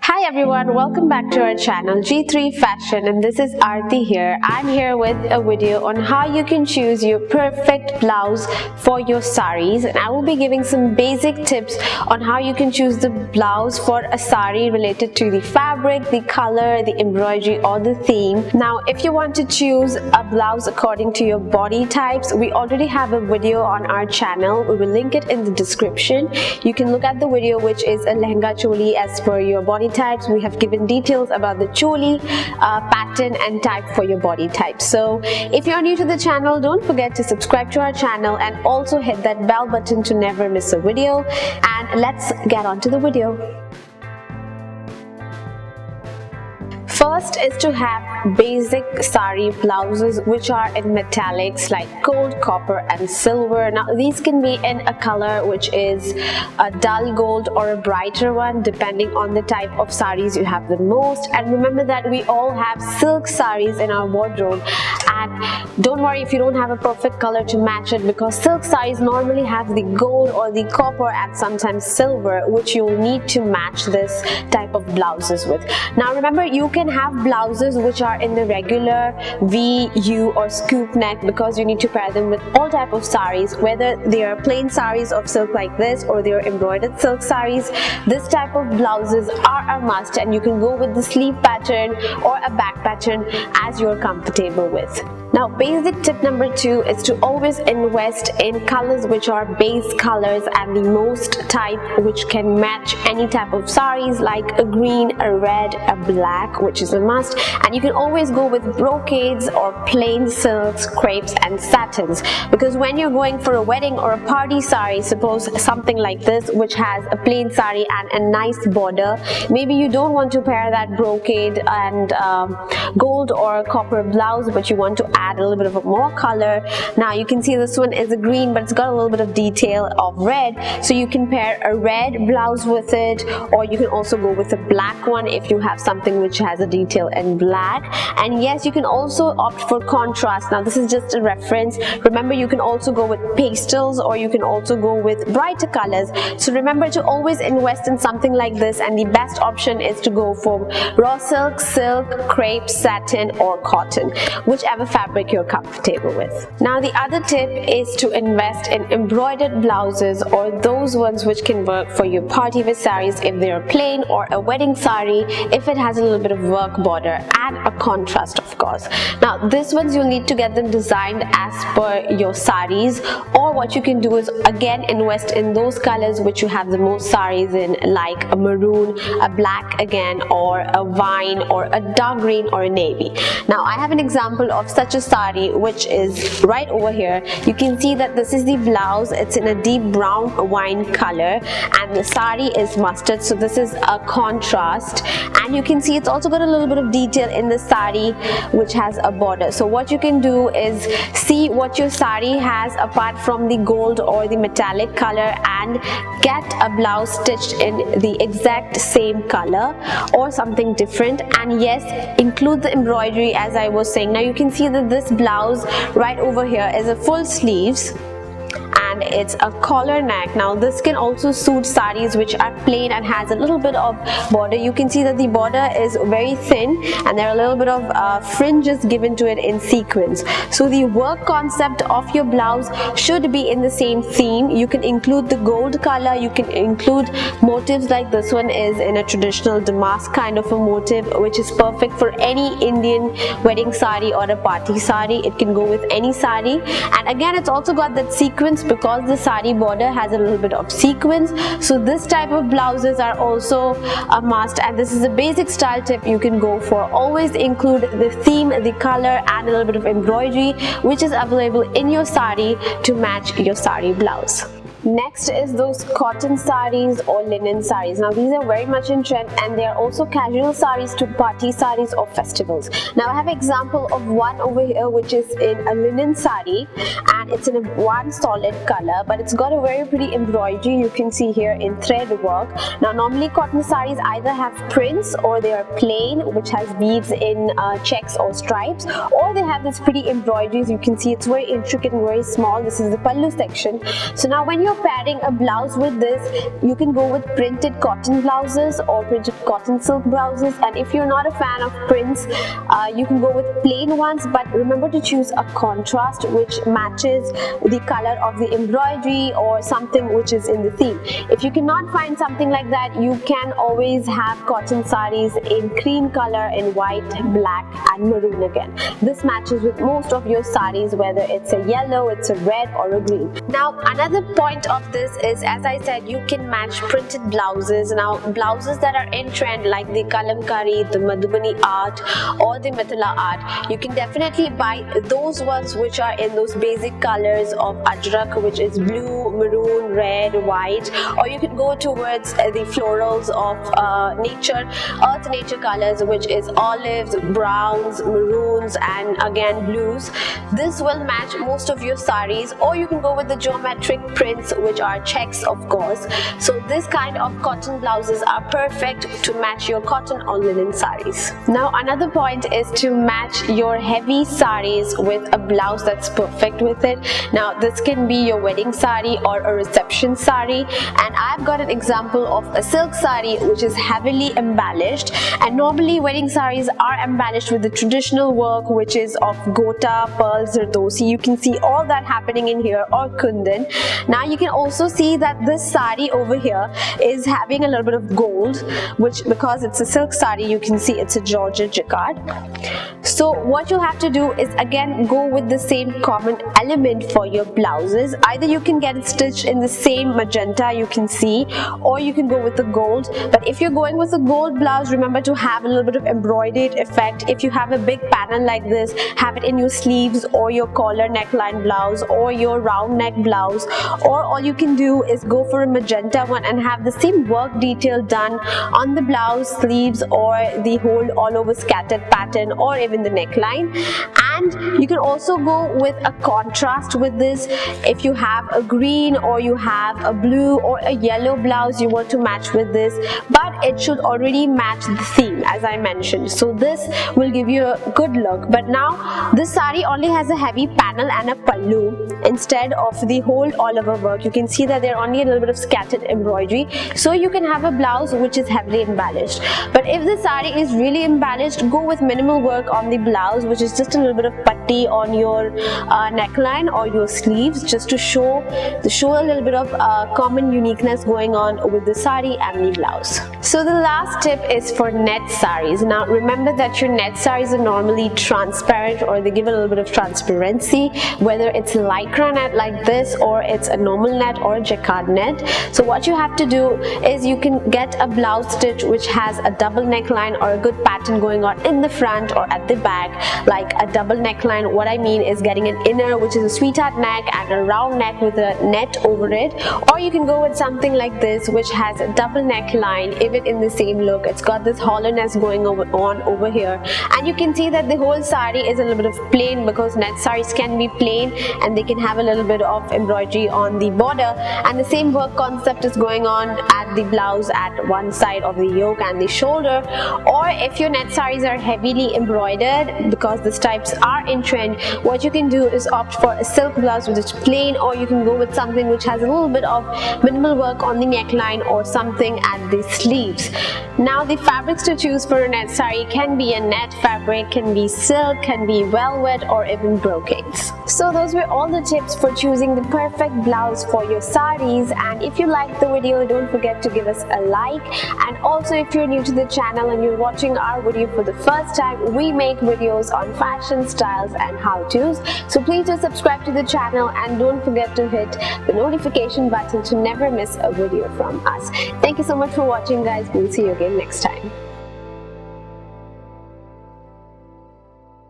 Hi everyone, welcome back to our channel G3 Fashion, and this is Aarti here. I'm here with a video on how you can choose your perfect blouse for your sarees, and I will be giving some basic tips on how you can choose the blouse for a saree related to the fabric, the color, the embroidery or the theme. Now if you want to choose a blouse according to your body types, we already have a video on our channel. We will link it in the description. You can look at the video, which is a lehenga choli as per your body types. We have given details about the choli pattern and type for your body type. So if you're new to the channel, don't forget to subscribe to our channel and also hit that bell button to never miss a video. And let's get on to the video. First is to have basic saree blouses which are in metallics like gold, copper and silver. Now these can be in a color which is a dull gold or a brighter one depending on the type of sarees you have the most. And remember that we all have silk sarees in our wardrobe, and don't worry if you don't have a perfect color to match it, because silk sarees normally have the gold or the copper and sometimes silver, which you'll need to match this type of blouses with. Now remember, you can have blouses which are in the regular V, U or scoop neck, because you need to pair them with all type of sarees, whether they are plain sarees of silk like this or they are embroidered silk sarees. This type of blouses are a must, and you can go with the sleeve pattern or a back pattern as you're comfortable with. Now basic tip number 2 is to always invest in colors which are base colors and the most type which can match any type of sarees, like a green, a red, a black, which is a must. And you can always go with brocades or plain silks, crepes and satins, because when you're going for a wedding or a party saree, suppose something like this which has a plain saree and a nice border, maybe you don't want to pair that brocade and gold or copper blouse, but you want to add a little bit of a more color. Now you can see this one is a green, but it's got a little bit of detail of red, so you can pair a red blouse with it, or you can also go with a black one if you have something which has a detail in black. And yes, you can also opt for contrast. Now this is just a reference. Remember, you can also go with pastels or you can also go with brighter colors. So remember to always invest in something like this, and the best option is to go for raw silk, silk, crepe, satin or cotton, whichever fabric you're comfortable with. Now the other tip is to invest in embroidered blouses, or those ones which can work for your party wear sarees if they are plain, or a wedding saree if it has a little bit of work border and a contrast, of course. Now these ones you'll need to get them designed as per your sarees, or what you can do is again invest in those colors which you have the most sarees in, like a maroon, a black again, or a wine, or a dark green or a navy. Now I have an example of such a saree which is right over here. You can see that this is the blouse. It's in a deep brown wine color and the saree is mustard, so this is a contrast. And you can see it's also got a little bit of detail in the saree which has a border. So what you can do is see what your saree has apart from the gold or the metallic color and get a blouse stitched in the exact same color or something different, and yes, include the embroidery as I was saying. Now you can see that this blouse right over here is a full sleeves and it's a collar neck. Now this can also suit sarees which are plain and has a little bit of border. You can see that the border is very thin and there are a little bit of fringes given to it in sequins. So the work concept of your blouse should be in the same theme. You can include the gold color, you can include motifs like this one is in a traditional damask kind of a motif, which is perfect for any Indian wedding saree or a party saree. It can go with any saree, and again it's also got that sequence because the saree border has a little bit of sequins. So this type of blouses are also a must, and this is a basic style tip you can go for. Always include the theme, the color and a little bit of embroidery which is available in your saree to match your saree blouse. Next is those cotton sarees or linen sarees. Now these are very much in trend, and they are also casual sarees to party sarees or festivals. Now I have an example of one over here which is in a linen saree, and it's in a one solid color, but it's got a very pretty embroidery you can see here in thread work. Now normally cotton sarees either have prints or they are plain, which has beads in checks or stripes, or they have this pretty embroideries. You can see it's very intricate and very small. This is the pallu section. So now when you're you're pairing a blouse with this, you can go with printed cotton blouses or printed cotton silk blouses, and if you're not a fan of prints, you can go with plain ones, but remember to choose a contrast which matches the color of the embroidery or something which is in the theme. If you cannot find something like that, you can always have cotton sarees in cream color, in white, black and maroon again. This matches with most of your sarees, whether it's a yellow, it's a red or a green. Now another point of this is, as I said, you can match printed blouses. Now blouses that are in trend like the kalamkari, the Madhubani art or the Mithila art, you can definitely buy those ones which are in those basic colors of ajrak, which is blue, maroon, red, white, or you can go towards the florals of earth nature colors, which is olives, browns, maroons and again blues. This will match most of your sarees, or you can go with the geometric prints, which are checks of course. So this kind of cotton blouses are perfect to match your cotton or linen sarees. Now another point is to match your heavy sarees with a blouse that's perfect with it. Now this can be your wedding saree or a reception saree, and I've got an example of a silk saree which is heavily embellished, and normally wedding sarees are embellished with the traditional work which is of gota, pearls, zardosi. You can see all that happening in here, or kundan. Now you can also see that this saree over here is having a little bit of gold, which because it's a silk saree, you can see it's a Georgia jacquard. So what you'll have to do is again go with the same common element for your blouses. Either you can get it stitched in the same magenta you can see, or you can go with the gold. But if you're going with a gold blouse, remember to have a little bit of embroidered effect. If you have a big pattern like this, have it in your sleeves or your collar neckline blouse or your round neck blouse, or all you can do is go for a magenta one and have the same work detail done on the blouse, sleeves or the whole all over scattered pattern, or even the neckline. And you can also go with a contrast with this. If you have a green or you have a blue or a yellow blouse you want to match with this, but it should already match the theme as I mentioned, so this will give you a good look. But now this saree only has a heavy panel and a pallu instead of the whole all over work. You can see that there are only a little bit of scattered embroidery, so you can have a blouse which is heavily embellished. But if the saree is really embellished, go with minimal work on the blouse, which is just a little bit of patti on your neckline or your sleeves, just to show a little bit of common uniqueness going on with the saree and the blouse. So the last tip is for net sarees. Now remember that your net sarees are normally transparent, or they give a little bit of transparency, whether it's lycra net like this or it's a normal net or a jacquard net. So what you have to do is you can get a blouse stitch which has a double neckline or a good pattern going on in the front or at the back. Like a double neckline, what I mean is getting an inner which is a sweetheart neck and a round neck with a net over it, or you can go with something like this which has a double neckline, even in the same look. It's got this hollowness going on over here, and you can see that the whole saree is a little bit of plain, because net sarees can be plain and they can have a little bit of embroidery on the border, and the same work concept is going on at the blouse at one side of the yoke and the shoulder. Or if your net sarees are heavily embroidered, because these types are in trend, what you can do is opt for a silk blouse which is plain, or you can go with something which has a little bit of minimal work on the neckline or something at the sleeves. Now the fabrics to choose for a net saree can be a net fabric, can be silk, can be velvet or even brocades. So those were all the tips for choosing the perfect blouse for your sarees, and if you liked the video, don't forget to give us a like. And also, if you're new to the channel and you're watching our video for the first time, we make videos on fashion, styles and how-tos, so please do subscribe to the channel and don't forget to hit the notification button to never miss a video from us. Thank you so much for watching guys. We'll see you again next time.